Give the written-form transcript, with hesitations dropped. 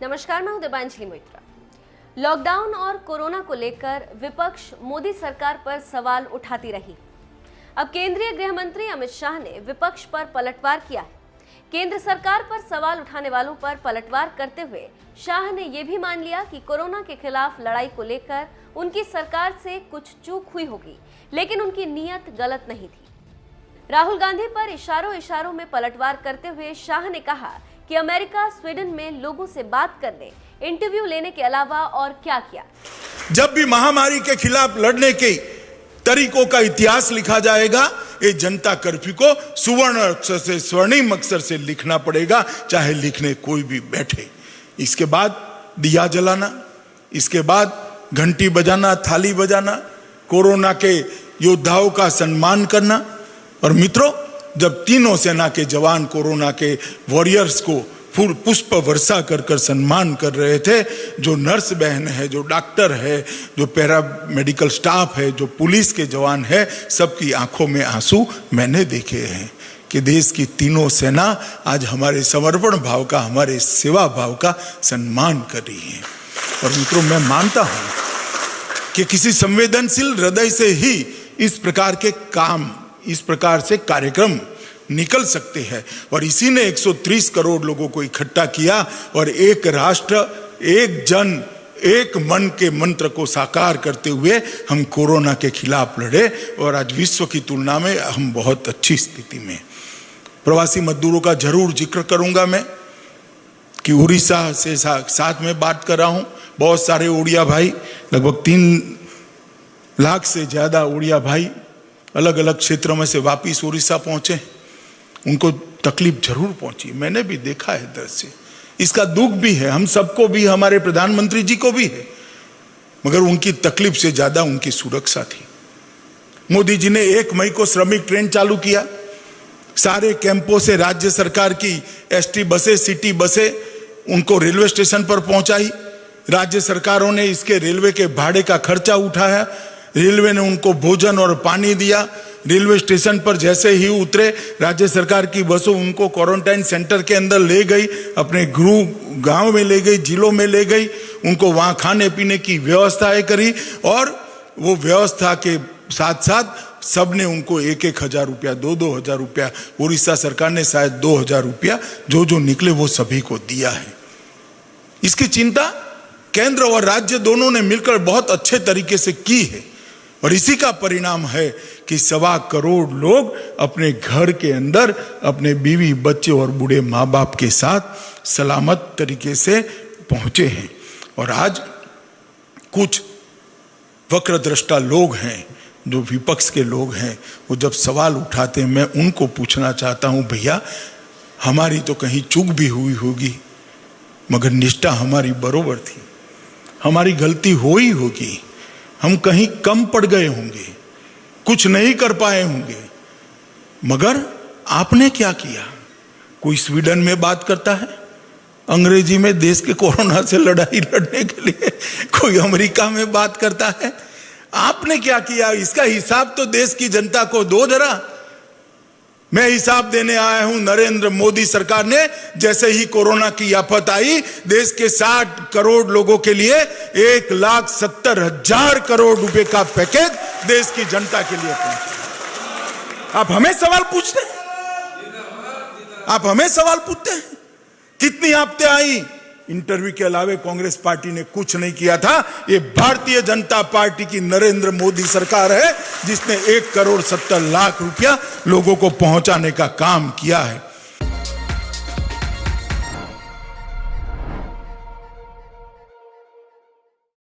नमस्कार, मैं हूं दीपांजलि मोइत्रा। लॉकडाउन और कोरोना को लेकर विपक्ष मोदी सरकार पर सवाल उठाती रही। अब केंद्रीय गृह मंत्री अमित शाह ने विपक्ष पर पलटवार किया है। केंद्र सरकार पर सवाल उठाने वालों पर पलटवार करते हुए शाह ने यह भी मान लिया कि कोरोना के खिलाफ लड़ाई को लेकर उनकी सरकार से कुछ चूक हुई होगी, लेकिन उनकी नीयत गलत नहीं थी। राहुल गांधी पर इशारों में पलटवार करते हुए शाह ने कहा कि अमेरिका, स्वीडन में लोगों से बात करने, इंटरव्यू लेने के अलावा और क्या किया। जब भी महामारी के खिलाफ लड़ने के तरीकों का इतिहास लिखा जाएगा, ये जनता कर्फ्यू को सुवर्ण अक्षर से, स्वर्णिम अक्षर से लिखना पड़ेगा, चाहे लिखने कोई भी बैठे। इसके बाद दिया जलाना, इसके बाद घंटी बजाना, थाली बजाना, कोरोना के योद्धाओं का सम्मान करना। और मित्रों, जब तीनों सेना के जवान कोरोना के वॉरियर्स को पुष्प वर्षा कर सम्मान कर रहे थे, जो नर्स बहन है, जो डॉक्टर है, जो पैरा मेडिकल स्टाफ है, जो पुलिस के जवान है, सबकी आंखों में आंसू मैंने देखे हैं कि देश की तीनों सेना आज हमारे समर्पण भाव का, हमारे सेवा भाव का सम्मान कर रही है। और मित्रों, मैं मानता हूं कि किसी संवेदनशील हृदय से ही इस प्रकार के काम, इस प्रकार से कार्यक्रम निकल सकते हैं। और इसी ने 130 करोड़ लोगों को इकट्ठा किया और एक राष्ट्र, एक जन, एक मन के मंत्र को साकार करते हुए हम कोरोना के खिलाफ लड़े। और आज विश्व की तुलना में हम बहुत अच्छी स्थिति में। प्रवासी मजदूरों का जरूर जिक्र करूंगा मैं कि उड़ीसा से साथ में बात कर रहा हूं। बहुत सारे उड़िया भाई, लगभग 3 लाख से ज्यादा उड़िया भाई अलग अलग क्षेत्रों में से वापिस उड़ीसा पहुंचे। उनको तकलीफ जरूर पहुंची, मैंने भी देखा है दृश्य। इसका दुख भी है, हम सबको भी, हमारे प्रधानमंत्री जी को भी है, मगर उनकी तकलीफ से ज्यादा उनकी सुरक्षा थी। मोदी जी ने 1 मई को श्रमिक ट्रेन चालू किया। सारे कैंपों से राज्य सरकार की एसटी बसें, सिटी बसें उनको रेलवे स्टेशन पर पहुंचाई। राज्य सरकारों ने इसके रेलवे के भाड़े का खर्चा उठाया। रेलवे ने उनको भोजन और पानी दिया। रेलवे स्टेशन पर जैसे ही उतरे, राज्य सरकार की बसों उनको क्वारंटाइन सेंटर के अंदर ले गई, अपने गांव में ले गई, जिलों में ले गई, उनको वहां खाने पीने की व्यवस्थाएं करी। और वो व्यवस्था के साथ साथ सबने उनको 1-1 हजार रुपया, 2-2 हजार रुपया, उड़ीसा सरकार ने शायद 2 हजार रुपया जो निकले वो सभी को दिया है। इसकी चिंता केंद्र और राज्य दोनों ने मिलकर बहुत अच्छे तरीके से की है। और इसी का परिणाम है कि 1.25 करोड़ लोग अपने घर के अंदर अपने बीवी, बच्चे और बूढ़े माँ बाप के साथ सलामत तरीके से पहुंचे हैं। और आज कुछ वक्रदृष्टा लोग हैं, जो विपक्ष के लोग हैं, वो जब सवाल उठाते हैं, मैं उनको पूछना चाहता हूं, भैया हमारी तो कहीं चूक भी हुई होगी, मगर निष्ठा हमारी बरोबर थी। हमारी गलती हो ही होगी, हम कहीं कम पड़ गए होंगे, कुछ नहीं कर पाए होंगे, मगर आपने क्या किया? कोई स्वीडन में बात करता है अंग्रेजी में देश के कोरोना से लड़ाई लड़ने के लिए, कोई अमेरिका में बात करता है। आपने क्या किया? इसका हिसाब तो देश की जनता को दो जरा। मैं हिसाब देने आया हूं। नरेंद्र मोदी सरकार ने जैसे ही कोरोना की आफत आई, देश के 60 करोड़ लोगों के लिए 1,70,000 करोड़ रुपए का पैकेज देश की जनता के लिए पहुंचा। आप हमें सवाल पूछते हैं, आप हमें सवाल पूछते हैं कितनी आपत्ति आई? इंटरव्यू के अलावा कांग्रेस पार्टी ने कुछ नहीं किया था। ये भारतीय जनता पार्टी की नरेंद्र मोदी सरकार है जिसने 1,70,00,000 रुपया लोगों को पहुंचाने का काम किया है।